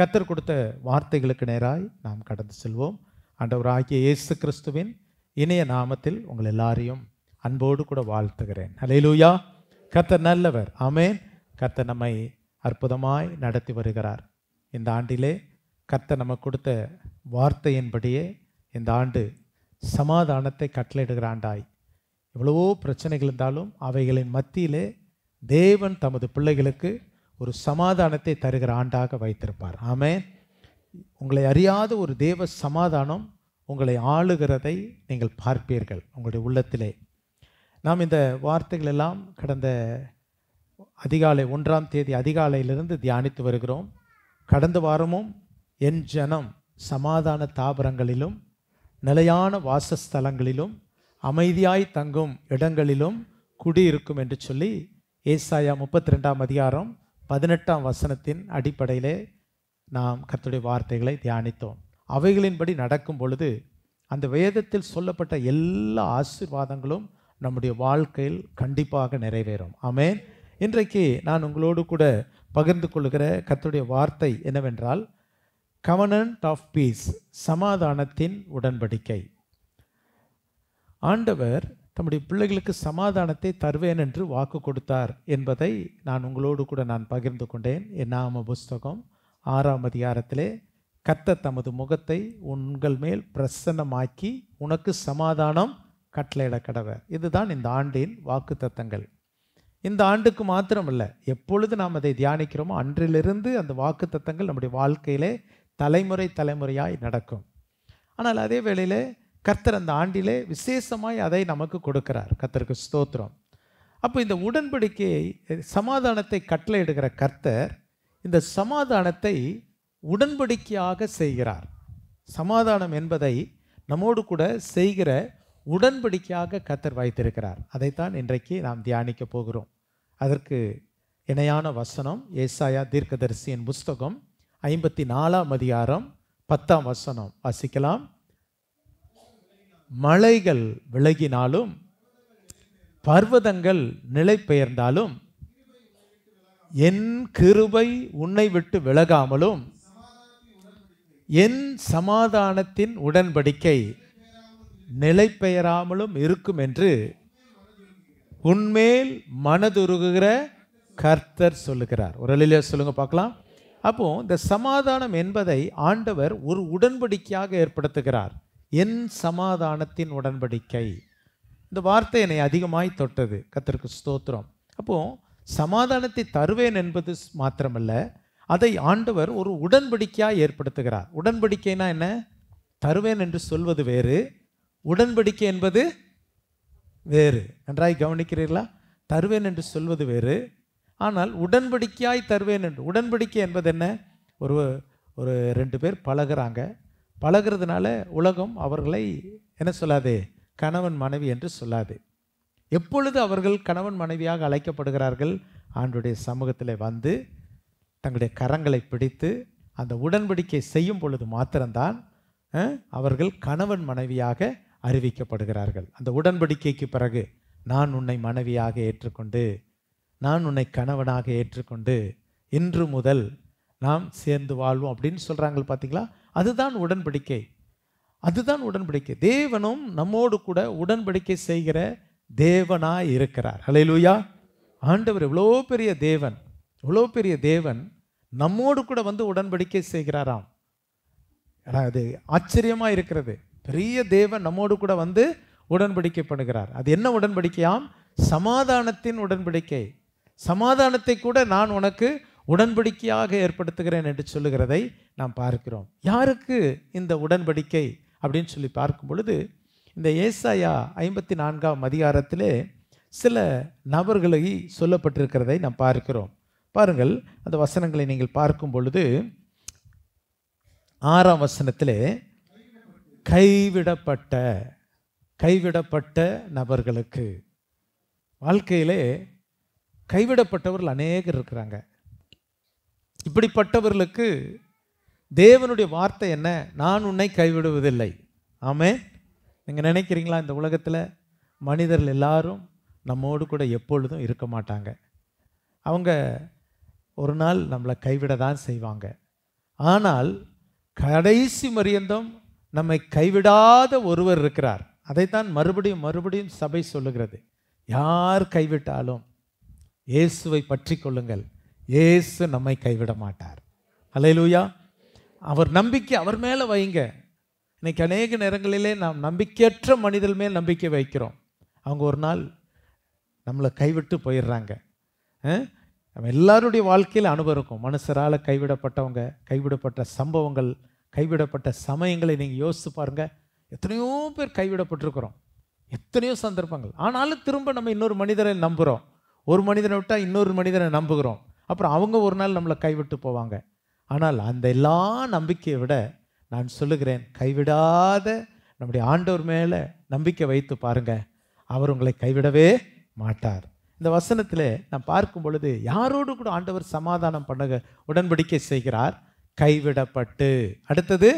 கர்த்தர் கொடுத்த வார்த்தைகளுக்கு நேராய் நாம் கடந்து செல்வோம். ஆண்டவராகிய இயேசு கிறிஸ்துவின் இனிய நாமத்தில் உங்கள் எல்லாரையும் அன்போடு கூட வாழ்த்துகிறேன். ஹல்லேலூயா. கர்த்தர் நல்லவர். ஆமென். கர்த்தர் நம்மை அற்புதமாய் நடத்தி வருகிறார். இந்த ஆண்டிலே கர்த்தர் நமக்கு கொடுத்த வார்த்தையின்படியே இந்த ஆண்டு சமாதானத்தை கட்டளையிடுகிற ஆண்டாய், எவ்வளவோ பிரச்சனைகள் இருந்தாலும் அவைகளின் மத்தியிலே தேவன் தமது பிள்ளைகளுக்கு ஒரு சமாதானத்தை தருகிற ஆண்டாக வைத்திருப்பார். ஆமென். உங்களை அறியாத ஒரு தேவ சமாதானம் உங்களை ஆளுகிறதை நீங்கள் பார்ப்பீர்கள் உங்களுடைய உள்ளத்திலே. நாம் இந்த வார்த்தைகள் எல்லாம் கடந்த அதிகாலை 1ஆம் தேதி அதிகாலையிலிருந்து தியானித்து வருகிறோம். கடந்த வாரமும் என் ஜனம் சமாதான தாபரங்களிலும் நிலையான வாசஸ்தலங்களிலும் அமைதியாய் தங்கும் இடங்களிலும் குடியிருக்கும் என்று சொல்லி ஏசாயா 32ஆம் அதிகாரம் 18ஆம் வசனத்தின் அடிப்படையிலே நாம் கர்த்தருடைய வார்த்தைகளை தியானித்தோம். அவைகளின்படி நடக்கும் பொழுது அந்த வேதத்தில் சொல்லப்பட்ட எல்லா ஆசீர்வாதங்களும் நம்முடைய வாழ்க்கையில் கண்டிப்பாக நிறைவேறும். ஆமென். இன்றைக்கு நான் உங்களோடு கூட பகிர்ந்து கொள்கிற கர்த்தருடைய வார்த்தை என்னவென்றால், கவனன்ட் ஆஃப் பீஸ், சமாதானத்தின் உடன்படிக்கை. ஆண்டவர் தம்முடைய பிள்ளைகளுக்கு சமாதானத்தை தருவேன் என்று வாக்கு கொடுத்தார் என்பதை நான் உங்களோடு கூட பகிர்ந்து கொண்டேன். என்னாம புஸ்தகம் 6ஆம் அதிகாரத்திலே கர்த்தர் தமது முகத்தை உங்கள் மேல் பிரசன்னமாக்கி உனக்கு சமாதானம் கட்டளையிட கடவர். இதுதான் இந்த ஆண்டின் வாக்கு தத்தங்கள். இந்த ஆண்டுக்கு மாத்திரமல்ல, எப்பொழுது நாம் அதை தியானிக்கிறோமோ அன்றிலிருந்து அந்த வாக்கு தத்தங்கள் நம்முடைய வாழ்க்கையிலே தலைமுறை தலைமுறையாய் நடக்கும். ஆனால் அதே வேளையிலே கர்த்தர் அந்த ஆண்டிலே விசேஷமாய் அதை நமக்கு கொடுக்கிறார். கர்த்தருக்கு ஸ்தோத்திரம். அப்போ இந்த உடன்படிக்கையை, சமாதானத்தை கட்டளையிடுகிற கர்த்தர் இந்த சமாதானத்தை உடன்படிக்கையாக செய்கிறார். சமாதானம் என்பதை நம்மோடு கூட செய்கிற உடன்படிக்கையாக கர்த்தர் வைத்திருக்கிறார். அதைத்தான் இன்றைக்கு நாம் தியானிக்க போகிறோம். அதற்கு இணையான வசனம் ஏசாயா தீர்க்கதரிசியின் புஸ்தகம் 54ஆம் அதிகாரம் 10ஆம் வசனம் வாசிக்கலாம். மலைகள் விலகினாலும் பர்வதங்கள் நிலை பெயர்ந்தாலும் என் கிருபை உன்னை விட்டு விலகாமலும் என் சமாதானத்தின் உடன்படிக்கை நிலை பெயராமலும் இருக்கும் என்று உன்மேல் மனதுருகுகிற கர்த்தர் சொல்லுகிறார். ஒரு அல்லேலூயா சொல்லுங்க பார்க்கலாம். அப்போ இந்த சமாதானம் என்பதை ஆண்டவர் ஒரு உடன்படிக்கையாக ஏற்படுத்துகிறார். என் சமாதானத்தின் உடன்படிக்கை. இந்த வார்த்தை என்னை அதிகமாய் தொட்டது. கர்த்தருக்கு ஸ்தோத்திரம். அப்போ சமாதானத்தை தருவேன் என்பது மாத்திரமல்ல, அதை ஆண்டவர் ஒரு உடன்படிக்கையாக ஏற்படுத்துகிறார். உடன்படிக்கைனா என்ன? தருவேன் என்று சொல்வது வேறு, உடன்படிக்கை என்பது வேறு. நன்றாய் கவனிக்கிறீர்களா? தருவேன் என்று சொல்வது வேறு, ஆனால் உடன்படிக்கையாய் தருவேன் என்று. உடன்படிக்கை என்பது என்ன? ஒரு 2 பேர் பழகுறாங்க. பழகிறதுனால உலகம் அவர்களை என்ன சொல்லாது? கணவன் மனைவி என்று சொல்லாது. எப்பொழுது அவர்கள் கணவன் மனைவியாக அழைக்கப்படுகிறார்கள்? ஆண்டவருடைய சமூகத்தில் வந்து தங்களுடைய கரங்களை பிடித்து அந்த உடன்படிக்கை செய்யும் பொழுது மாத்திரம்தான் அவர்கள் கணவன் மனைவியாக அறிவிக்கப்படுகிறார்கள். அந்த உடன்படிக்கைக்கு பிறகு நான் உன்னை மனைவியாக ஏற்றுக்கொண்டு, நான் உன்னை கணவனாக ஏற்றுக்கொண்டு இன்று முதல் நாம் சேர்ந்து வாழ்வோம் அப்படின்னு சொல்கிறாங்க பார்த்தீங்களா? அதுதான் உடன்படிக்கை. அதுதான் உடன்படிக்கை. தேவனும் நம்மோடு கூட உடன்படிக்கை செய்கிற தேவனாய் இருக்கிறார். ஹல்லேலூயா. ஆண்டவர் எவ்வளோ பெரிய தேவன், எவ்வளோ பெரிய தேவன் நம்மோடு கூட வந்து உடன்படிக்கை செய்கிறாராம். அது ஆச்சரியமாக இருக்கிறது. பெரிய தேவன் நம்மோடு கூட வந்து உடன்படிக்கை பண்ணுகிறார். அது என்ன உடன்படிக்கையாம்? சமாதானத்தின் உடன்படிக்கை. சமாதானத்தை கூட நான் உனக்கு உடன்படிக்கையாக ஏற்படுத்துகிறேன் என்று சொல்லுகிறதை நாம் பார்க்கிறோம். யாருக்கு இந்த உடன்படிக்கை அப்படின்னு சொல்லி பார்க்கும் பொழுது, இந்த ஏசாயா 54ஆம் அதிகாரத்திலே சில நபர்களை சொல்லப்பட்டிருக்கிறதை நாம் பார்க்கிறோம். பாருங்கள், அந்த வசனங்களை நீங்கள் பார்க்கும் பொழுது 6ஆம் வசனத்திலே கைவிடப்பட்ட நபர்களுக்கு, வாழ்க்கையிலே கைவிடப்பட்டவர்கள் அநேகர் இருக்கிறாங்க. இப்படிப்பட்டவர்களுக்கு தேவனுடைய வார்த்தை என்ன? நான் உன்னை கைவிடுவதில்லை. ஆமென். நீங்கள் நினைக்கிறீங்களா இந்த உலகத்தில் மனிதர்கள் எல்லாரும் நம்மோடு கூட எப்பொழுதும் இருக்க மாட்டாங்க. அவங்க ஒரு நாள் நம்மளை கைவிட தான் செய்வாங்க. ஆனால் கடைசி மரியந்தம் நம்மை கைவிடாத ஒருவர் இருக்கிறார். அதைத்தான் மறுபடியும் மறுபடியும் சபை சொல்லுகிறது. யார் கைவிட்டாலும் இயேசுவை பற்றி கொள்ளுங்கள், இயேசு நம்மை கைவிட மாட்டார். அல்லேலூயா. அவர் நம்பிக்கை அவர் மேலே வைங்க. இன்னைக்கு அநேக நேரங்களிலே நாம் நம்பிக்கையற்ற மனிதர் மேல் நம்பிக்கை வைக்கிறோம். அவங்க ஒரு நாள் நம்மளை கைவிட்டு போயிடுறாங்க. நம்ம எல்லாருடைய வாழ்க்கையில் அனுபவம் இருக்கும். மனுஷரால் கைவிடப்பட்டவங்க, கைவிடப்பட்ட சம்பவங்கள், கைவிடப்பட்ட சமயங்களை நீங்கள் யோசித்து பாருங்கள். எத்தனையோ பேர் கைவிடப்பட்டிருக்கிறோம், எத்தனையோ சந்தர்ப்பங்கள். ஆனாலும் திரும்ப நம்ம இன்னொரு மனிதரை நம்புகிறோம். ஒரு மனிதனை விட்டால் இன்னொரு மனிதனை நம்புகிறோம். அப்புறம் அவங்க ஒரு நாள் நம்மளை கைவிட்டு போவாங்க. ஆனால் அந்த எல்லா நம்பிக்கையை விட நான் சொல்லுகிறேன், கைவிடாத நம்முடைய ஆண்டவர் மேலே நம்பிக்கை வைத்து பாருங்க, அவர் உங்களை கைவிடவே மாட்டார். இந்த வசனத்தில் நான் பார்க்கும் பொழுது யாரோடு கூட ஆண்டவர் சமாதானம் பண்ண உடன்படிக்கை செய்கிறார்? கைவிடப்பட்டு. அடுத்தது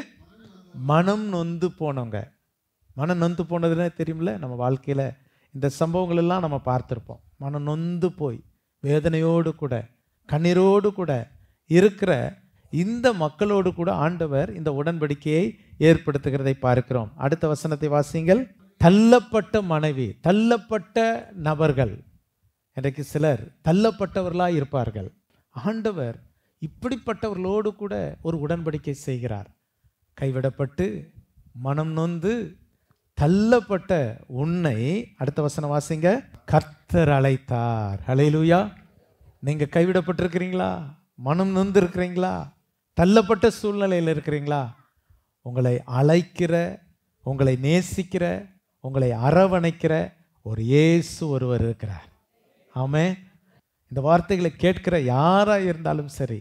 மனம் நொந்து போனவங்க. மனம் நொந்து போனதுன்னு தெரியுமில்ல, நம்ம வாழ்க்கையில் இந்த சம்பவங்கள் எல்லாம் நம்ம பார்த்துருப்போம். மனம் நொந்து போய் வேதனையோடு கூட கண்ணீரோடு கூட இருக்கிற இந்த மக்களோடு கூட ஆண்டவர் இந்த உடன்படிக்கையை ஏற்படுத்துகிறதை பார்க்கிறோம். அடுத்த வசனத்தை வாசிங்கள். தள்ளப்பட்ட மனைவி, தள்ளப்பட்ட நபர்கள். இன்றைக்கு சிலர் தள்ளப்பட்டவர்களாக இருப்பார்கள். ஆண்டவர் இப்படிப்பட்டவர்களோடு கூட ஒரு உடன்படிக்கை செய்கிறார். கைவிடப்பட்டு மனம் நொந்து தள்ளப்பட்ட உன்னை, அடுத்த வசனம் வாசிங்க, கர்த்தர் அழைத்தார். ஹல்லேலூயா. நீங்க கைவிடப்பட்டிருக்கிறீங்களா? மனம் நொந்து இருக்கிறீங்களா? தள்ளப்பட்ட சூழ்நிலையில் இருக்கிறீங்களா? உங்களை அழைக்கிற, உங்களை நேசிக்கிற, உங்களை அரவணைக்கிற ஒரு இயேசு ஒருவர் இருக்கிறார். ஆமென். இந்த வார்த்தைகளை கேட்கிற யாராக இருந்தாலும் சரி,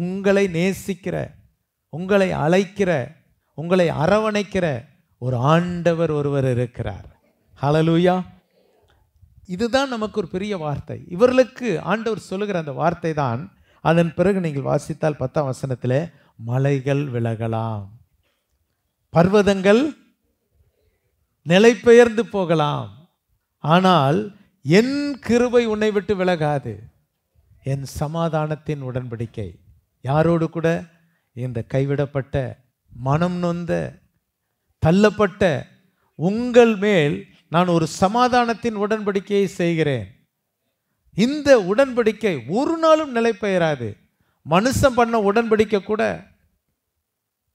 உங்களை நேசிக்கிற, உங்களை அழைக்கிற, உங்களை அரவணைக்கிற ஒரு ஆண்டவர் ஒருவர் இருக்கிறார். ஹல்லேலூயா. இதுதான் நமக்கு ஒரு பெரிய வார்த்தை. இவர்களுக்கு ஆண்டவர் சொல்லுகிற அந்த வார்த்தை தான். அதன் பிறகு நீங்கள் வாசித்தால் 10ஆம் வசனத்தில், மலைகள் விலகலாம், பர்வதங்கள் நிலை பெயர்ந்து போகலாம், ஆனால் என் கிருபை உன்னை விட்டு விலகாது. என் சமாதானத்தின் உடன்படிக்கை யாரோடு கூட? இந்த கைவிடப்பட்ட, மனம் நொந்த, தள்ளப்பட்ட உங்கள் மேல் நான் ஒரு சமாதானத்தின் உடன்படிக்கையை செய்கிறேன். இந்த உடன்படிக்கை ஒரு நாளும் நிலை பெயராது. மனுஷன் பண்ண உடன்படிக்கை கூட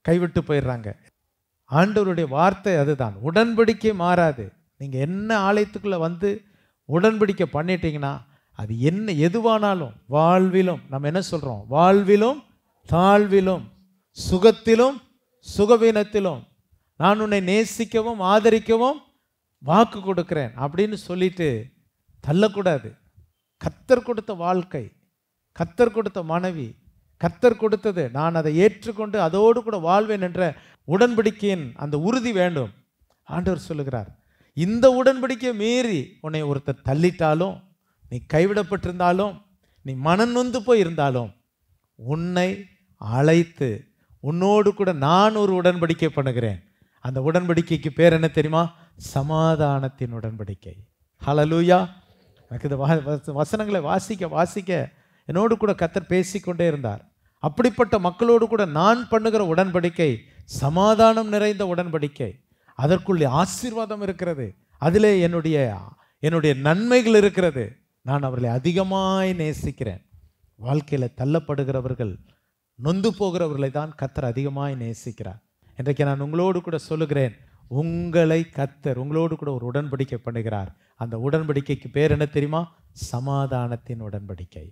கைவிட்டு போயிடுறாங்க. ஆண்டவருடைய வார்த்தை அதுதான். உடன்படிக்கை மாறாது. நீங்கள் என்ன ஆலயத்துக்குள்ளே வந்து உடன்படிக்கை பண்ணிட்டீங்கன்னா அது என்ன எதுவானாலும், வாழ்விலும் நம்ம என்ன சொல்கிறோம், வாழ்விலும் தாழ்விலும் சுகத்திலும் சுகவீனத்திலும் நான் உன்னை நேசிக்கவும் ஆதரிக்கவும் வாக்கு கொடுக்கிறேன் அப்படின்னு சொல்லிட்டு தள்ளக்கூடாது. கர்த்தர் கொடுத்த வாழ்க்கை, கர்த்தர் கொடுத்த மனைவி, கர்த்தர் கொடுத்தது, நான் அதை ஏற்றுக்கொண்டு அதோடு கூட வாழ்வேன் என்ற உடன்படிக்கையின் அந்த உறுதி வேண்டும். ஆண்டவர் சொல்லுகிறார், இந்த உடன்படிக்கையை மீறி உன்னை ஒருத்தர் தள்ளிட்டாலும், நீ கைவிடப்பட்டிருந்தாலும், நீ மனம் நொந்து போய் இருந்தாலும், உன்னை அழைத்து உன்னோடு கூட நான் ஒரு உடன்படிக்கை பண்ணுகிறேன். அந்த உடன்படிக்கைக்கு பேர் என்ன தெரியுமா? சமாதானத்தின் உடன்படிக்கை. ஹல்லேலூயா. எனக்கு இந்த வசனங்களை வாசிக்க வாசிக்க என்னோடு கூட கர்த்தர் பேசிக்கொண்டே இருந்தார். அப்படிப்பட்ட மக்களோடு கூட நான் பண்ணுகிற உடன்படிக்கை சமாதானம் நிறைந்த உடன்படிக்கை. அதற்குள்ளே ஆசீர்வாதம் இருக்கிறது, அதிலே என்னுடைய நன்மைகள் இருக்கிறது. நான் அவர்களை அதிகமாய் நேசிக்கிறேன். வாழ்க்கையில் தள்ளப்படுகிறவர்கள், நொந்து போகிறவர்களை தான் கர்த்தர் அதிகமாய் நேசிக்கிறார். இன்றைக்கு நான் உங்களோடு கூட சொல்லுகிறேன், உங்களை கர்த்தர் உங்களோடு கூட ஒரு உடன்படிக்கை பண்ணுகிறார். அந்த உடன்படிக்கைக்கு பேர் என்ன தெரியுமா? சமாதானத்தின் உடன்படிக்கை.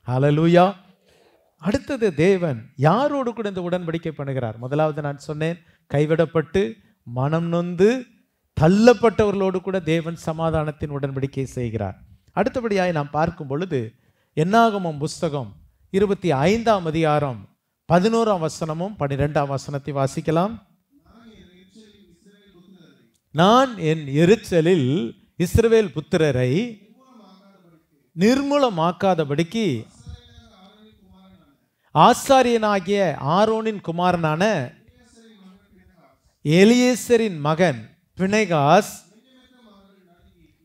ஹல்லேலூயா. அடுத்தது, தேவன் யாரோடு கூட இந்த உடன்படிக்கை பண்ணுகிறார்? முதலாவது நான் சொன்னேன், கைவிடப்பட்டு மனம் நொந்து தள்ளப்பட்டவர்களோடு கூட தேவன் சமாதானத்தின் உடன்படிக்கை செய்கிறார். அடுத்தபடியாக நாம் பார்க்கும் பொழுது என்னாகமம் புஸ்தகம் 25ஆம் அதிகாரம் 11ஆம் வசனமும் 12ஆம் வசனத்தை வாசிக்கலாம். நான் என் எரிச்சலில் இஸ்ரவேல் புத்திரரை நிர்மூலமாக்காதபடிக்கு ஆசாரியனாகிய ஆரோனின் குமாரனான எலியேசரின் மகன் பினெகாஸ்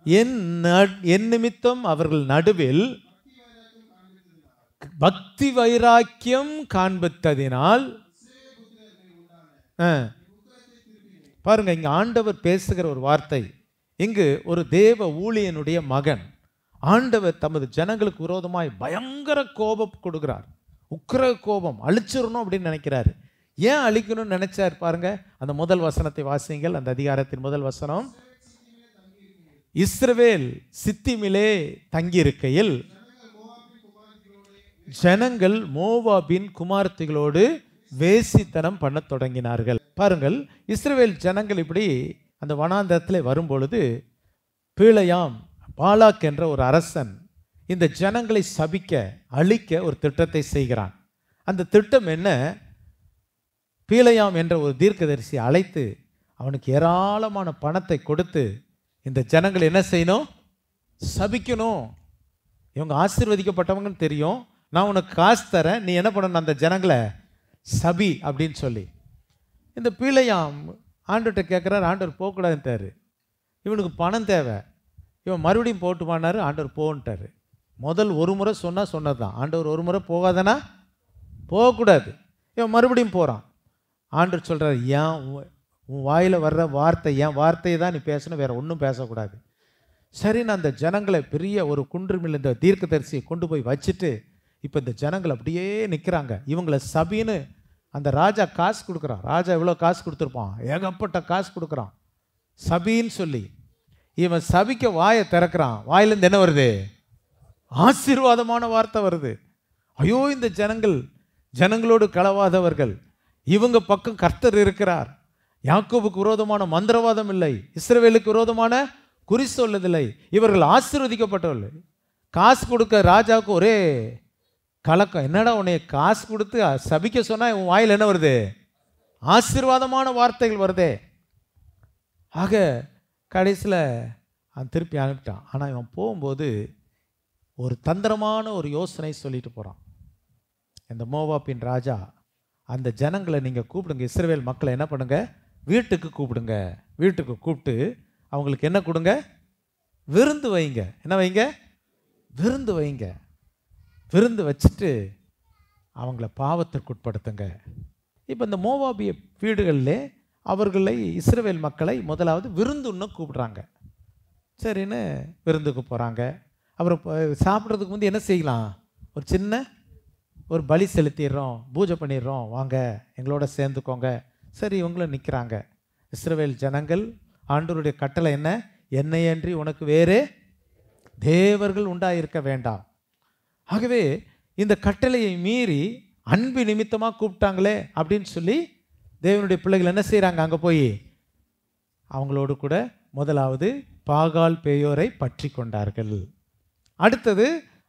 என் நிமித்தம் அவர்கள் நடுவில் பக்தி வைராக்கியம் காண்பித்ததினால் பாருங்க, இங்க ஆண்டவர் பேசுகிற ஒரு வார்த்தை. இங்கு ஒரு தேவ ஊழியனுடைய மகன் ஆண்டவர் தமது ஜனங்களுக்கு விரோதமாய் பயங்கர கோபம் கொடுக்கிறார். உக்கிர கோபம், அழிச்சிடணும் அப்படின்னு நினைக்கிறாரு. ஏன் அழிக்கணும்னு நினைச்சார் பாருங்க. அந்த முதல் வசனத்தை வாசிங்கள். அந்த அதிகாரத்தின் முதல் வசனம், இஸ்ரவேல் சித்திமிலே தங்கியிருக்கையில் ஜனங்கள் மோவாபின் குமார்த்திகளோடு வேசித்தனம் பண்ண தொடங்கினார்கள். பாருங்கள், இஸ்ரவேல் ஜனங்கள் இப்படி அந்த வனாந்தரத்தில் வரும்பொழுது பீழையாம் பாலாக் என்ற ஒரு அரசன் இந்த ஜனங்களை சபிக்க அழிக்க ஒரு திட்டத்தை செய்கிறான். அந்த திட்டம் என்ன? பீழையாம் என்ற ஒரு தீர்க்கதரிசி அழைத்து அவனுக்கு ஏராளமான பணத்தை கொடுத்து இந்த ஜனங்களை என்ன செய்யணும்? சபிக்கணும். இவங்க ஆசீர்வதிக்கப்பட்டவங்கன்னு தெரியும், நான் உனக்கு காசு தரேன், நீ என்ன பண்ணணும்? அந்த ஜனங்களை சபி அப்படின்னு சொல்லி. இந்த பீழையாம் ஆண்டவர்கிட்ட கேட்குறாரு. ஆண்டவர் போகக்கூடாதுன்ட்டாரு. இவனுக்கு பணம் தேவை. இவன் மறுபடியும் போட்டுவானாரு. ஆண்டவர் போன்ட்டார். முதல் ஒரு முறை சொன்னது தான். ஆண்டவர் ஒரு முறை போகாதனா போகக்கூடாது. இவன் மறுபடியும் போகிறான். ஆண்டவர் சொல்கிறார், ஏன் உன் வாயில் வர்ற வார்த்தை, என் வார்த்தையை தான் நீ பேசணும், வேறு ஒன்றும் பேசக்கூடாது. சரின்னு அந்த ஜனங்களை பெரிய ஒரு குன்றுமில் இந்த தீர்க்கதரிசியை கொண்டு போய் வச்சுட்டு இப்போ இந்த ஜனங்கள் அப்படியே நிற்கிறாங்க. இவங்களை சபின்னு அந்த ராஜா காசு கொடுக்குறான். ராஜா எவ்வளோ காசு கொடுத்துருப்பான்? ஏகப்பட்ட காசு கொடுக்குறான் சபின்னு சொல்லி. இவன் சபிக்க வாயை திறக்கிறான். வாயிலேருந்து என்ன வருது? ஆசீர்வாதமான வார்த்தை வருது. ஐயோ, இந்த ஜனங்களோடு களவாதவர்கள், இவங்க பக்கம் கர்த்தர் இருக்கிறார். யாக்கோபுக்கு விரோதமான மந்திரவாதம் இல்லை, இஸ்ரவேலுக்கு விரோதமான குறி சொல்லதில்லை, இவர்கள் ஆசீர்வதிக்கப்பட்டவர்கள். காசு கொடுக்க ராஜாவுக்கு ஒரே கலக்கம். என்னடா, உன்னை காசு கொடுத்து சபிக்க சொன்னா உன் வாயில் என்ன வருது? ஆசீர்வாதமான வார்த்தைகள் வருதே. ஆக கடைசியில் அவன் திருப்பி அனுப்பிட்டான். ஆனால் இவன் போகும்போது ஒரு தந்திரமான ஒரு யோசனை சொல்லிட்டு போகிறான். இந்த மோவாபின் ராஜா, அந்த ஜனங்களை நீங்கள் கூப்பிடுங்க, இஸ்ரவேல் மக்களை என்ன பண்ணுங்க, வீட்டுக்கு கூப்பிடுங்க. வீட்டுக்கு கூப்பிட்டு அவங்களுக்கு என்ன கொடுங்க? விருந்து வைங்க. என்ன வைங்க? விருந்து வைங்க. விருந்து வச்சுட்டு அவங்கள பாவத்திற்கு உட்படுத்துங்க. இப்போ இந்த மோவாபிய வீடுகளில் அவர்களை, இஸ்ரவேல் மக்களை முதலாவது விருந்துன்னு கூப்பிடுறாங்க. சரின்னு விருந்துக்கு போகிறாங்க. அப்புறம் சாப்பிட்றதுக்கு வந்து என்ன செய்யலாம்? ஒரு சின்ன ஒரு பலி செலுத்திடுறோம், பூஜை பண்ணிடுறோம், வாங்க எங்களோட சேர்ந்துக்கோங்க. சரி, இவங்களும் நிற்கிறாங்க. இஸ்ரவேல் ஜனங்கள், ஆண்டவருடைய கட்டளை என்ன? என்னையன்றி உனக்கு வேறு தேவர்கள் உண்டாயிருக்க வேண்டாம். ஆகவே இந்த கட்டளையை மீறி அன்பு நிமித்தமாக கூப்பிட்டாங்களே அப்படின்னு சொல்லி தேவனுடைய பிள்ளைகள் என்ன செய்கிறாங்க? அங்கே போய் அவங்களோடு கூட முதலாவது பாகால் பேயோரை பற்றி கொண்டார்கள். அடுத்தது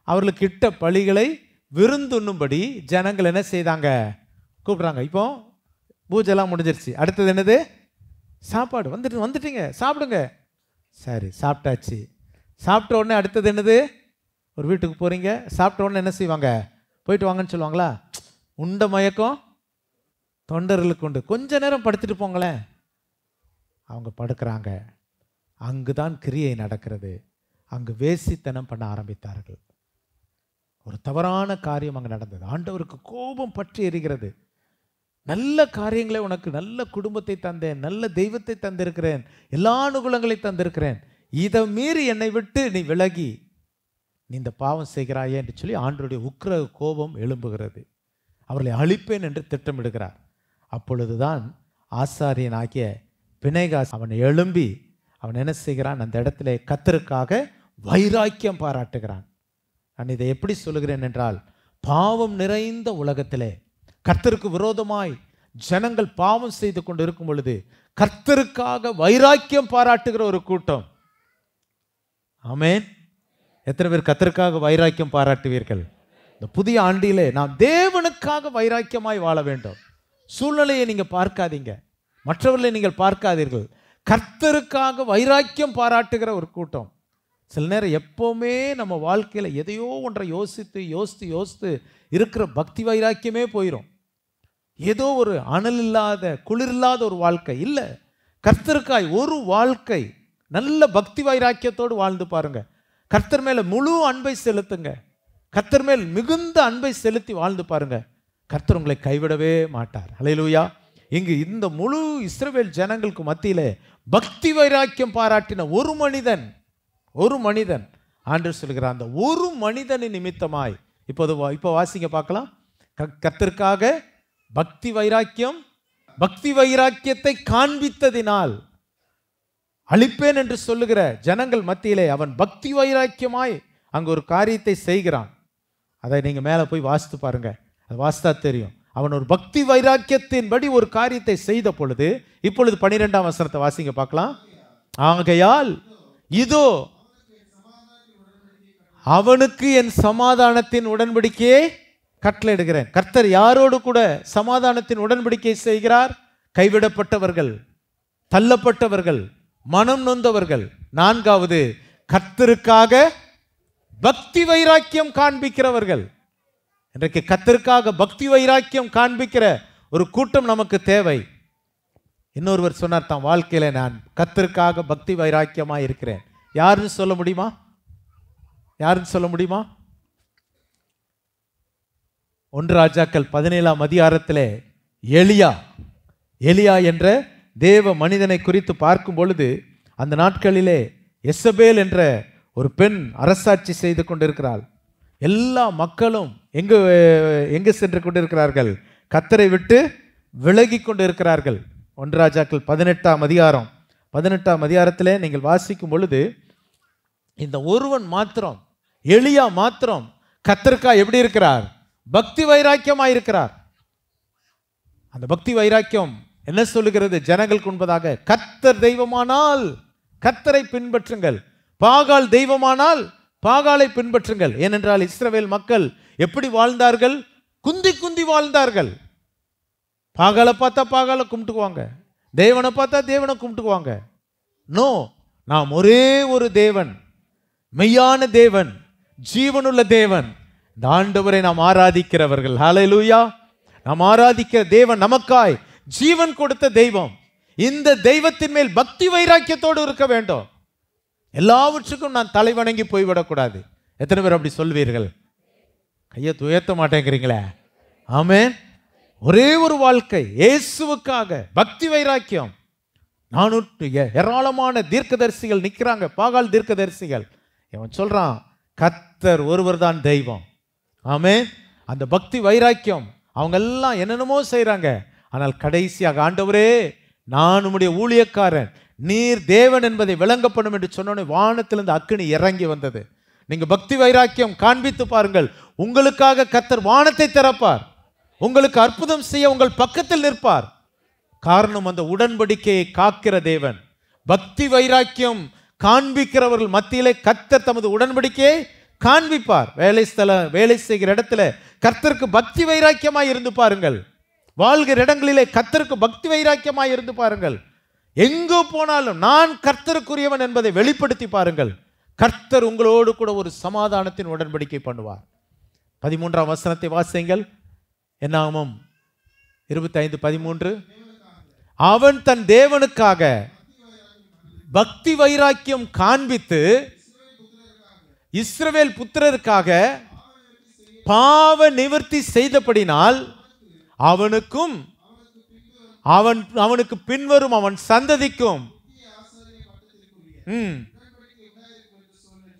அவர்களுக்கு இட்ட பலிகளை விருந்துண்ணும்படி ஜனங்கள் என்ன செய்தாங்க? கூப்பிட்றாங்க. இப்போ பூஜைலாம் முடிஞ்சிருச்சு. அடுத்தது என்னது? சாப்பாடு. வந்துட்டீங்க, சாப்பிடுங்க. சரி, சாப்பிட்டாச்சு. சாப்பிட்ட உடனே அடுத்தது என்னது? ஒரு வீட்டுக்கு போகிறீங்க, சாப்பிட்ட உடனே என்ன செய்வாங்க? போயிட்டு வாங்கன்னு சொல்லுவாங்களா? உண்ட மயக்கம் தொண்டர்களுக்கு உண்டு, கொஞ்ச நேரம் படுத்துட்டு போங்களேன். அவங்க படுக்கிறாங்க. அங்குதான் கிரியை நடக்கிறது. அங்கு வேசித்தனம் பண்ண ஆரம்பித்தார்கள். ஒரு தவறான காரியம் அங்கே நடந்தது. ஆண்டவருக்கு கோபம் பற்றி எரிகிறது. நல்ல காரியங்களை, உனக்கு நல்ல குடும்பத்தை தந்தேன், நல்ல தெய்வத்தை தந்திருக்கிறேன், எல்லா அனுகூலங்களை தந்திருக்கிறேன், இதை மீறி என்னை விட்டு நீ விலகி நீ இந்த பாவம் செய்கிறாயே என்று சொல்லி ஆண்டவருடைய உக்கிர கோபம் எழும்புகிறது. அவர்களை அழிப்பேன் என்று திட்டமிடுகிறார். அப்பொழுதுதான் ஆசாரியன் ஆகிய பினேகாஸ் அவனை எழும்பி அவன் என்ன செய்கிறான்? அந்த இடத்துல கர்த்தருக்காக வைராக்கியம் பாராட்டுகிறான். நான் இதை எப்படி சொல்லுகிறேன் என்றால், பாவம் நிறைந்த உலகத்திலே கர்த்தருக்கு விரோதமாய் ஜனங்கள் பாவம் செய்து கொண்டு இருக்கும் பொழுது கர்த்தருக்காக வைராக்கியம் பாராட்டுகிற ஒரு கூட்டம். ஆமென். எத்தனை பேர் கர்த்தருக்காக வைராக்கியம் பாராட்டுவீர்கள்? இந்த புதிய ஆண்டிலே நாம் தேவனுக்காக வைராக்கியமாய் வாழ வேண்டும். சூழ்நிலையை நீங்க பார்க்காதீங்க, மற்றவர்களை நீங்கள் பார்க்காதீர்கள். கர்த்தருக்காக வைராக்கியம் பாராட்டுகிற ஒரு கூட்டம். சில நேரம் எப்போவுமே நம்ம வாழ்க்கையில் எதையோ ஒன்றை யோசித்து இருக்கிற பக்தி வைராக்கியமே போயிடும். ஏதோ ஒரு அனல் இல்லாத, குளிர் இல்லாத ஒரு வாழ்க்கை இல்லை. கர்த்தருக்காய் ஒரு வாழ்க்கை நல்ல பக்தி வைராக்கியத்தோடு வாழ்ந்து பாருங்க. கர்த்தர் மேலே முழு அன்பை செலுத்துங்க. கர்த்தர் மேல் மிகுந்த அன்பை செலுத்தி வாழ்ந்து பாருங்க, கர்த்தர் உங்களை கைவிடவே மாட்டார். அல்லேலூயா. இங்கு இந்த முழு இஸ்ரவேல் ஜனங்களுக்கு மத்தியிலே பக்தி வைராக்கியம் பாராட்டின ஒரு மனிதன் ஆண்டவர் சொல்கிறார், அந்த ஒரு மனிதனின் நிமித்தமாய் இப்போ வாசிங்க பார்க்கலாம். கர்த்தருக்காக பக்தி வைராக்கியத்தை காண்பித்ததினால் அழிப்பேன் என்று சொல்லுகிற ஜனங்கள் மத்தியிலே அவன் பக்தி வைராக்கியமாய் அங்கு ஒரு காரியத்தை செய்கிறான். அதை நீங்க மேல போய் வாசித்து பாருங்க, அது வாசித்தா தெரியும். அவன் ஒரு பக்தி வைராக்கியத்தின்படி ஒரு காரியத்தை செய்த பொழுது, இப்பொழுது 12ஆம் வசனத்தை வாசிங்க பார்க்கலாம். ஆகையால் இதோ அவனுக்கு என் சமாதானத்தின் உடன்படிக்கையை கட்டளையிடுகிறேன். கர்த்தர் யாரோடு கூட சமாதானத்தின் உடன்படிக்கை செய்கிறார்? கைவிடப்பட்டவர்கள், தள்ளப்பட்டவர்கள், மனம் நொந்தவர்கள். 4வது, கர்த்தருக்காக பக்தி வைராக்கியம் காண்பிக்கிறவர்கள். இன்றைக்கு கர்த்தருக்காக பக்தி வைராக்கியம் காண்பிக்கிற ஒரு கூட்டம் நமக்கு தேவை. இன்னொருவர் சொன்னார், தான் வாழ்க்கையில நான் கர்த்தருக்காக பக்தி வைராக்கியமா இருக்கிறேன். யாருன்னு சொல்ல முடியுமா? 1 ராஜாக்கள் 17ஆம் அதிகாரத்திலே எலியா என்ற தேவ மனிதனை குறித்து பார்க்கும் பொழுது, அந்த நாட்களிலே எசபேல் என்ற ஒரு பெண் அரசாட்சி செய்து கொண்டிருக்கிறாள். எல்லா மக்களும் எங்கு சென்று கொண்டிருக்கிறார்கள்? கர்த்தரை விட்டு விலகி கொண்டிருக்கிறார்கள். 1 ராஜாக்கள் 18ஆம் அதிகாரத்திலே நீங்கள் வாசிக்கும் பொழுது, இந்த ஒருவன் மாத்திரம், எலியா மாத்திரம் கர்த்தருக்காக எப்படி இருக்கிறார்? பக்தி வைராக்கியமாய் இருக்கிறார். அந்த பக்தி வைராக்கியம் என்ன சொல்லுகிறது ஜனங்களுக்கு முன்பதாக? கர்த்தர் தெய்வமானால் கர்த்தரை பின்பற்றுங்கள், பாகால் தெய்வமானால் பாகாலை பின்பற்றுங்கள். ஏனென்றால் இஸ்ரவேல் மக்கள் எப்படி வாழ்ந்தார்கள்? குந்தி வாழ்ந்தார்கள். பாகாலை பார்த்தா பாகாலை கும்பிட்டுக்குவாங்க, தேவனை பார்த்தா தேவனை கும்பிட்டுக்குவாங்க. நோ, நாம் ஒரே ஒரு தேவன், மெய்யான தேவன், ஜீவனுள்ள தேவன், இந்த ஆண்டவரை நாம் ஆராதிக்கிறவர்கள். ஹல்லேலூயா. நாம் ஆராதிக்கிற தேவன் நமக்காய் ஜீவன் கொடுத்த தெய்வம். இந்த தெய்வத்தின் மேல் பக்தி வைராக்கியத்தோடு இருக்க வேண்டும். எல்லாவற்றுக்கும் நான் தலை வணங்கி போய்விடக்கூடாது. எத்தனை பேர் அப்படி சொல்வீர்கள்? கையை துயர்த்த மாட்டேங்கிறீங்களே. ஆமென். ஒரே ஒரு வாழ்க்கை இயேசுவுக்காக பக்தி வைராக்கியம். ஏராளமான தீர்க்கதரிசிகள் நிற்கிறாங்க, பாகால் தீர்க்கதரிசிகள். இவன் சொல்றான், கர்த்தர் ஒருவர் தான் தெய்வம். ஆமென். அந்த பக்தி வைராக்கியம், அவங்க எல்லாம் என்னென்னமோ செய்யறாங்க. ஆனால் கடைசியாக, ஆண்டவரே நான் உம்முடைய ஊழியக்காரன், நீர் தேவன் என்பதை விளங்கப்படும் என்று சொன்னோன்னே வானத்திலிருந்து அக்கினி இறங்கி வந்தது. நீங்க பக்தி வைராக்கியம் காண்பித்து பாருங்கள், உங்களுக்காக கர்த்தர் வானத்தை திறப்பார், உங்களுக்கு அற்புதம் செய்ய உங்கள் பக்கத்தில் நிற்பார். காரணம், அந்த உடன்படிக்கையை காக்கிற தேவன். பக்தி வைராக்கியம் காண்பிக்கிறவர்கள் மத்தியிலே கர்த்தர் தமது உடன்படிக்கையை காண்பிப்பார். வேலை செய்கிற இடத்துல கர்த்தருக்கு பக்தி வைராக்கியமாய் இருந்து பாருங்கள். வாழ்கிற இடங்களிலே கர்த்தருக்கு பக்தி வைராக்கியமாய் இருந்து பாருங்கள். எங்கு போனாலும் நான் கர்த்தருக்குரியவன் என்பதை வெளிப்படுத்தி பாருங்கள். கர்த்தர் உங்களோடு கூட ஒரு சமாதானத்தின் உடன்படிக்கை பண்ணுவார். 13ஆம் வசனத்தை வாசியுங்கள். என்னாகமம் 25:13. அவன் தன் தேவனுக்காக பக்தி வைராக்கியம் காண்பித்து இஸ்ரவேல் புத்திரருக்காக பாவ நிவர்த்தி செய்தபடினால் அவனுக்கும் அவனுக்கு பின்வரும் அவன் சந்ததிக்கும்.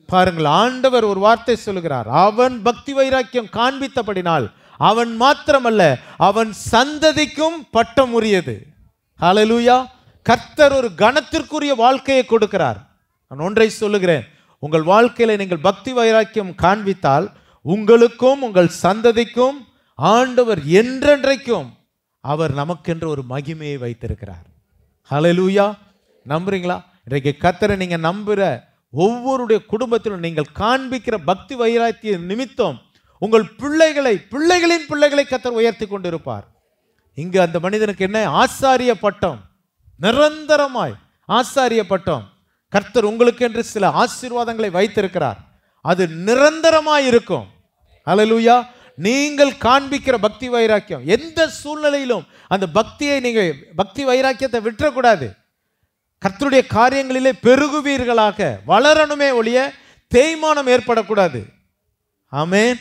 பாருங்கள், ஆண்டவர் ஒரு வார்த்தை சொல்லுகிறார். அவன் பக்தி வைராக்கியம் காண்பித்தபடினால் அவன் மாத்திரமல்ல, அவன் சந்ததிக்கும் பட்டம் உரியது. ஹல்லேலூயா. கர்த்தர் ஒரு கணத்திற்குரிய வாழ்க்கையை கொடுக்கிறார். நான் ஒன்றை சொல்லுகிறேன், உங்கள் வாழ்க்கையில நீங்கள் பக்தி வைராக்கியம் காண்பித்தால் உங்களுக்கும் உங்கள் சந்ததிக்கும் ஆண்டவர் என்றென்றைக்கும் அவர் நமக்கென்று ஒரு மகிமையை வைத்திருக்கிறார். ஹல்லேலூயா. நம்புறீங்களா? இன்றைக்கு கர்த்தரை நீங்க நம்புற ஒவ்வொருடைய குடும்பத்திலும் நீங்கள் காண்பிக்கிற பக்தி வைராக்கிய நிமித்தம் உங்கள் பிள்ளைகளின் பிள்ளைகளை கர்த்தர் உயர்த்தி கொண்டிருப்பார். இங்கு அந்த மனிதனுக்கு என்ன? ஆசாரிய பட்டம், நிரந்தரமாய் ஆசாரிய பட்டம். கர்த்தர் உங்களுக்கு என்று சில ஆசீர்வாதங்களை வைத்திருக்கிறார், அது நிரந்தரமாய் இருக்கும். ஹல்லேலூயா. நீங்கள் காண்பிக்கிற பக்தி வைராக்கியம் எந்த சூழ்நிலையிலும் அந்த பக்தி வைராக்கியத்தை விட்டுறக்கூடாது. கர்த்தருடைய காரியங்களிலே பெருகுவீர்களாக, வளரணுமே ஒழிய தேய்மானம் ஏற்படக்கூடாது. ஆமென்,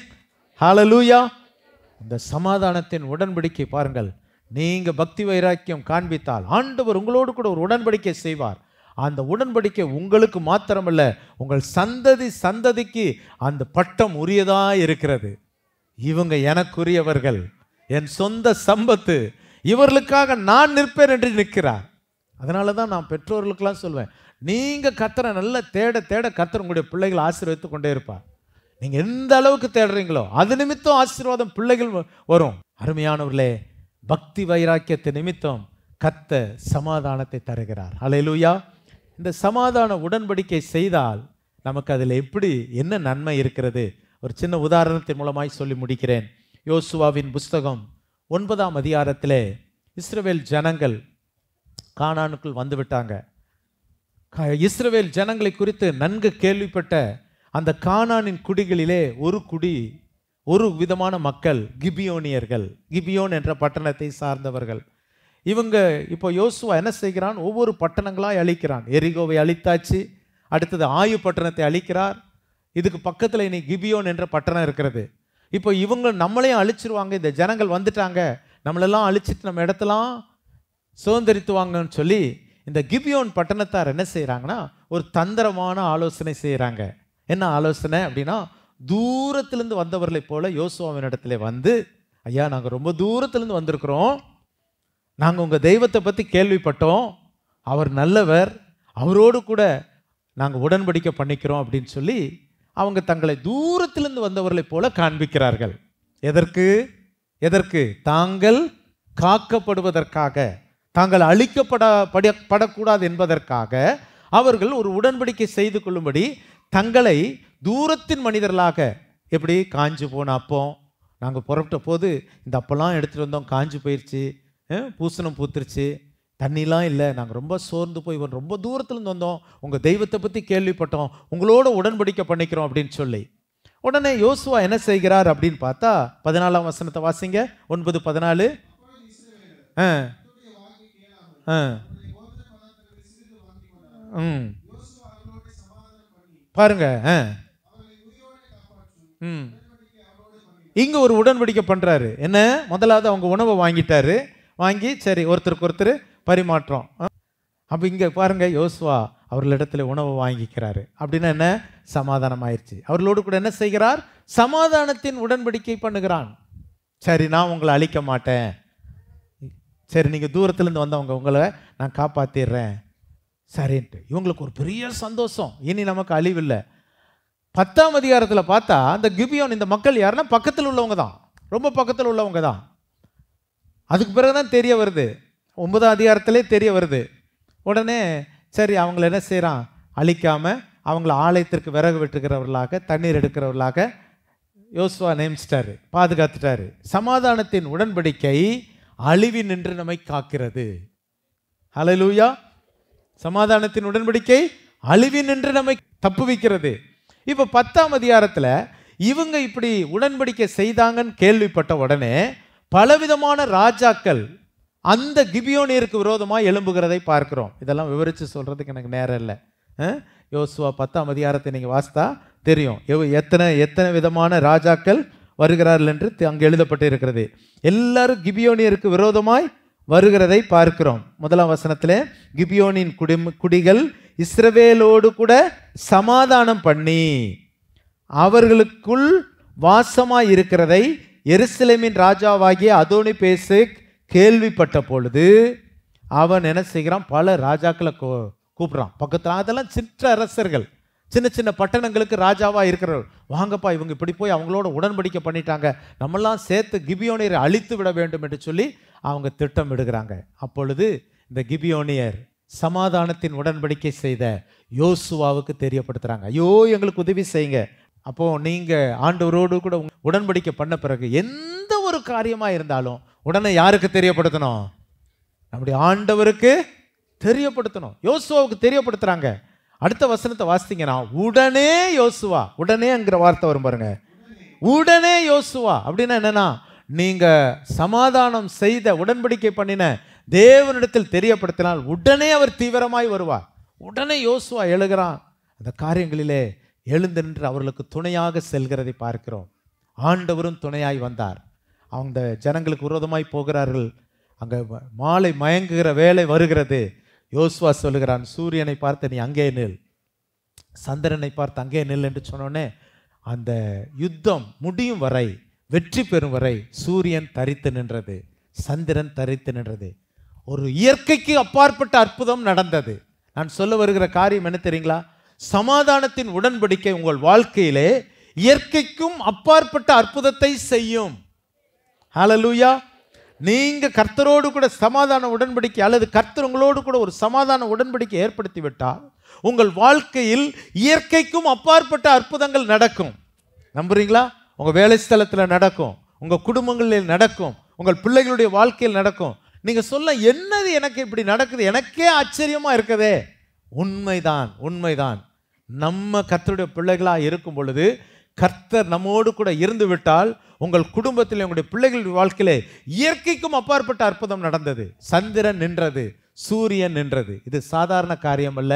ஹalleluya. இந்த சமாதானத்தின் உடன்படிக்கை பாருங்கள், நீங்க பக்தி வைராக்கியம் காண்பித்தால் ஆண்டவர் உங்களோடு கூட ஒரு உடன்படிக்கை செய்வார். அந்த உடன்படிக்கை உங்களுக்கு மாத்திரமல்ல, உங்கள் சந்ததி சந்ததிக்கு அந்த பட்டம் உரியதா இருக்கிறது. இவங்க எனக்குரியவர்கள், என் சொந்த சம்பத்து, இவர்களுக்காக நான் நிற்பேன் என்று நிற்கிறார். அதனால தான் நான் பெற்றோர்களுக்கெல்லாம் சொல்வேன், நீங்க கர்த்தரை நல்லா தேட தேட கர்த்தர் உங்களுடைய பிள்ளைகளை ஆசீர்வதித்து கொண்டே இருப்பார். நீங்க எந்த அளவுக்கு தேடுறீங்களோ அது நிமித்தம் ஆசீர்வாதம் பிள்ளைகள் வரும். அருமையானவர்களே, பக்தி வைராக்கியத்தை நிமித்தம் கர்த்தர் சமாதானத்தை தருகிறார். ஹல்லேலூயா. இந்த சமாதான உடன்படிக்கை செய்தால் நமக்கு அதில் எப்படி என்ன நன்மை இருக்கிறது? ஒரு சின்ன உதாரணத்தின் மூலமாய் சொல்லி முடிக்கிறேன். யோசுவாவின் புஸ்தகம் 9ஆம் அதிகாரத்திலே இஸ்ரவேல் ஜனங்கள் கானானுக்குள் வந்து விட்டாங்க. இஸ்ரவேல் ஜனங்களை குறித்து நன்கு கேள்விப்பட்ட அந்த கானானின் குடிகளிலே ஒரு விதமான மக்கள் கிபியோனியர்கள், கிபியோன் என்ற பட்டணத்தை சார்ந்தவர்கள். இவங்க இப்போ யோசுவா என்ன செய்கிறான்? ஒவ்வொரு பட்டணங்களாய் அழிக்கிறான். எரிகோவை அழித்தாச்சு, அடுத்தது ஆயு பட்டணத்தை அழிக்கிறார். இதுக்கு பக்கத்தில் இனி கிபியோன் என்ற பட்டணம் இருக்கிறது. இப்போ இவங்க நம்மளையும் அழிச்சிருவாங்க, இந்த ஜனங்கள் வந்துட்டாங்க, நம்மளெல்லாம் அழிச்சிட்டு நம்ம இடத்தெல்லாம் சுதந்திரித்துவாங்கன்னு சொல்லி இந்த கிபியோன் பட்டணத்தார் என்ன செய்கிறாங்கன்னா ஒரு தந்திரமான ஆலோசனை செய்கிறாங்க. என்ன ஆலோசனை அப்படின்னா, தூரத்திலிருந்து வந்தவர்களை போல யோசுவாவின் இடத்துல வந்து, ஐயா நாங்கள் ரொம்ப தூரத்திலிருந்து வந்திருக்கிறோம், நாங்கள் உங்கள் தெய்வத்தை பற்றி கேள்விப்பட்டோம், அவர் நல்லவர், அவரோடு கூட நாங்கள் உடன்படிக்கை பண்ணிக்கிறோம் அப்படின்னு சொல்லி அவங்க தங்களை தூரத்திலிருந்து வந்தவர்களை போல காண்பிக்கிறார்கள். எதற்கு? தாங்கள் காக்கப்படுவதற்காக, தாங்கள் அழிக்கப்படக்கூடாது என்பதற்காக அவர்கள் ஒரு உடன்படிக்கை செய்து கொள்ளும்படி தங்களை தூரத்தின் மனிதர்களாக, எப்படி காஞ்சு போன அப்பம், நாங்கள் புறப்பட்ட போது இந்த அப்பெல்லாம் எடுத்துகிட்டு வந்தோம், காஞ்சு போயிடுச்சு, பூசணம் பூத்துருச்சு, தண்ணிலாம் இல்லை, நாங்கள் ரொம்ப சோர்ந்து போய் ரொம்ப தூரத்துலேருந்து வந்தோம், உங்கள் தெய்வத்தை பற்றி கேள்விப்பட்டோம், உங்களோட உடன்படிக்கை பண்ணிக்கிறோம் அப்படின்னு சொல்லி. உடனே யோசுவா என்ன செய்கிறார் அப்படின்னு பார்த்தா 14ஆம் வசனத்தை வாசிங்க. 9:14. பாருங்க, இங்க ஒரு உடன்படிக்கை பண்றாரு. என்ன? முதலாவது அவங்க உணவை வாங்கிட்டாரு, வாங்கி சரி ஒருத்தருக்கு ஒருத்தர் பரிமாற்றம். அப்ப இங்க பாருங்க, யோசுவா அவர்களிடத்துல உணவை வாங்கிக்கிறாரு. அப்படின்னா என்ன? சமாதானம் ஆயிடுச்சு. அவர்களோடு கூட என்ன செய்கிறார்? சமாதானத்தின் உடன்படிக்கை பண்ணுகிறான். சரி நான் உங்களை அழிக்க மாட்டேன், சரி நீங்க தூரத்திலிருந்து வந்தவங்க, உங்களை நான் காப்பாத்திடுறேன் சரின்ட்டு. இவங்களுக்கு ஒரு பெரிய சந்தோஷம், இனி நமக்கு அழிவில்லை. 10ஆம் அதிகாரத்தில் பார்த்தா அந்த கிபியோன் இந்த மக்கள் யாருன்னா பக்கத்தில் உள்ளவங்க தான், ரொம்ப பக்கத்தில் உள்ளவங்க தான். அதுக்கு பிறகுதான் தெரிய வருது, 9ஆம் அதிகாரத்திலே தெரிய வருது. உடனே சரி அவங்கள என்ன செய்கிறான்? அழிக்காமல் அவங்கள ஆலயத்திற்கு விறகு வெட்டுகிறவர்களாக, தண்ணீர் எடுக்கிறவர்களாக யோசுவா நியமிச்சிட்டாரு, பாதுகாத்துட்டாரு. சமாதானத்தின் உடன்படிக்கை அழிவி நின்று நம்மை காக்கிறது. ஹல்லேலூயா. சமாதானத்தின் உடன்படிக்கை அழிவி நின்று நம்மை தப்புவிக்கிறது. இப்போ 10ஆம் அதிகாரத்தில் இவங்க இப்படி உடன்படிக்கை செய்தாங்கன்னு கேள்விப்பட்ட உடனே பலவிதமான ராஜாக்கள் அந்த கிபியோனியருக்கு விரோதமாக எழும்புகிறதை பார்க்கிறோம். இதெல்லாம் விவரித்து சொல்றதுக்கு எனக்கு நேரம் இல்லை. யோசுவா 10ஆம் அதிகாரத்தை நீங்கள் வாசித்தா தெரியும் எத்தனை விதமான ராஜாக்கள் வருகிறார்கள் என்று அங்கே எழுதப்பட்டு இருக்கிறது. எல்லாரும் கிபியோனியருக்கு விரோதமாய் வருகிறதை பார்க்கிறோம். 1ஆம் வசனத்திலே கிபியோனின் குடிகள் இஸ்ரவேலோடு கூட சமாதானம் பண்ணி அவர்களுக்குள் வாசமாய் இருக்கிறதை எருசலேமின் ராஜாவாகிய அதோனி பேசேக் கேள்விப்பட்ட பொழுது அவன் என்ன செய்கிறான்? பல ராஜாக்களை கூப்பிடுறான் பக்கத்தில். அதெல்லாம் சிற்றரசர்கள், சின்ன சின்ன பட்டணங்களுக்கு ராஜாவா இருக்கிறவர். வாங்கப்பா, இவங்க இப்படி போய் அவங்களோட உடன்படிக்கை பண்ணிட்டாங்க, நம்மெல்லாம் சேர்த்து கிபியோனியரை அழித்து விட வேண்டும் என்று சொல்லி அவங்க திட்டமிடுகிறாங்க. அப்பொழுது இந்த கிபியோனியர் சமாதானத்தின் உடன்படிக்கை செய்த யோசுவாவுக்கு தெரியப்படுத்துறாங்க, ஐயோ எங்களுக்கு உதவி செய்யுங்க. அப்போ நீங்க ஆண்டவரோடு கூட உடன்படிக்கை பண்ண பிறகு எந்த ஒரு காரியமா இருந்தாலும் உடனே யாருக்கு தெரியப்படுத்தணும்? நம்முடைய ஆண்டவருக்கு தெரியப்படுத்தணும். யோசுவாவுக்கு தெரியப்படுத்துறாங்க. அடுத்த வசனத்தை வாசித்தீங்கன்னா உடனே யோசுவா, உடனேங்கிற வார்த்தை வரும் பாருங்க. உடனே யோசுவா அப்படின்னா என்னன்னா, நீங்க சமாதானம் செய்த உடன்படிக்கை பண்ணின தேவனிடத்தில் தெரியப்படுத்தினால் உடனே அவர் தீவிரமாய் வருவார். உடனே யோசுவா எழுகிறான். அந்த காரியங்களிலே எழுந்து நின்று அவர்களுக்கு துணையாக செல்கிறதை பார்க்கிறோம். ஆண்டவரும் துணையாய் வந்தார். அவங்க ஜனங்களுக்கு விரோதமாய் போகிறார்கள். அங்கே மாலை மயங்குகிற வேலை வருகிறது. யோசுவா சொல்லுகிறான், சூரியனை பார்த்து நீ அங்கே நில், சந்திரனை பார்த்து அங்கே நில் என்று சொன்னோடனே அந்த யுத்தம் முடியும் வரை, வெற்றி பெறும் வரை சூரியன் தரித்து நின்றது, சந்திரன் தரித்து நின்றது. ஒரு இயற்கைக்கு அப்பாற்பட்ட அற்புதம் நடந்தது. நான் சொல்ல வருகிற காரியம் என்ன தெரியுங்களா? சமாதானத்தின் உடன்படிக்கை உங்கள் வாழ்க்கையிலே இயற்கைக்கும் அப்பாற்பட்ட அற்புதத்தை செய்யும். ஹல்லேலூயா. நீங்க கர்த்தரோடு கூட சமாதான உடன்படிக்கை அல்லது கர்த்தர் உங்களோடு கூட ஒரு சமாதான உடன்படிக்கை ஏற்படுத்தி விட்டால் உங்கள் வாழ்க்கையில் இயற்கைக்கும் அப்பாற்பட்ட அற்புதங்கள் நடக்கும். நம்புறீங்களா? உங்க வேலை ஸ்தலத்தில் நடக்கும், உங்க குடும்பங்களில் நடக்கும், உங்கள் பிள்ளைகளுடைய வாழ்க்கையில் நடக்கும். நீங்க சொல்ல, என்னது எனக்கு இப்படி நடக்குது, எனக்கே ஆச்சரியமா இருக்குதே. உண்மைதான், உண்மைதான். நம்ம கர்த்தருடைய பிள்ளைகளா இருக்கும் பொழுது, கர்த்தர் நம்மோடு கூட இருந்து விட்டால் உங்கள் குடும்பத்தில், உங்களுடைய பிள்ளைகளுடைய வாழ்க்கையிலே இயற்கைக்கும் அப்பாற்பட்ட அற்புதம் நடந்தது. சந்திரன் நின்றது, சூரியன் நின்றது. இது சாதாரண காரியம் அல்ல,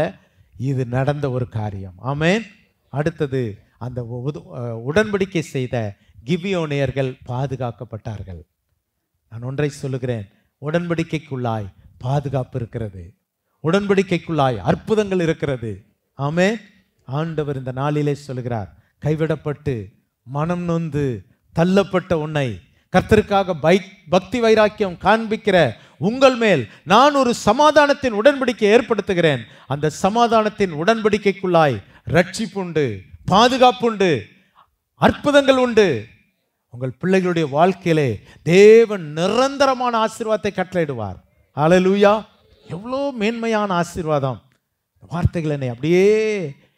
இது நடந்த ஒரு காரியம். ஆமென். அடுத்தது, அந்த உடன்படிக்கை செய்த கிபியோனியர்கள் பாதுகாக்கப்பட்டார்கள். நான் ஒன்றை சொல்லுகிறேன், உடன்படிக்கைக்குள்ளாய் பாதுகாப்பு இருக்கிறது, உடன்படிக்கைக்குள்ளாய் அற்புதங்கள் இருக்கிறது. ஆமென். ஆண்டவர் இந்த நாளிலே சொல்லுகிறார், கைவிடப்பட்டு மனம் நொந்து தள்ளப்பட்ட உன்னை கர்த்தருக்காக பக்தி வைராக்கியம் காண்பிக்கிற உங்கள் மேல் நான் ஒரு சமாதானத்தின் உடன்படிக்கை ஏற்படுத்துகிறேன். அந்த சமாதானத்தின் உடன்படிக்கைக்குள்ளாய் ரட்சிப்பு உண்டு, பாதுகாப்பு உண்டு, அற்புதங்கள் உண்டு. உங்கள் பிள்ளைகளுடைய வாழ்க்கையிலே தேவன் நிரந்தரமான ஆசீர்வாதத்தை கட்டளையிடுவார். ஹல்லேலூயா. எவ்வளோ மேன்மையான ஆசீர்வாதம். வார்த்தைகள் என்னை அப்படியே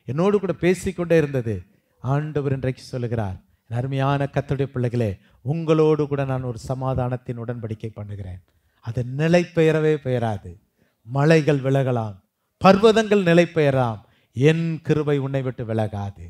என்னோடு கூட பேசிக்கொண்டே இருந்தது. ஆண்டவர் இன்றைக்கு சொல்லுகிறார், அருமையான கர்த்தருடைய பிள்ளைகளே, உங்களோடு கூட நான் ஒரு சமாதானத்தின் உடன்படிக்கை பண்ணுகிறேன். அது நிலை பெயரவே பெயராது. மலைகள் விலகலாம், பர்வதங்கள் நிலை பெயராம், என் கிருபை உன்னை விட்டு விலகாது.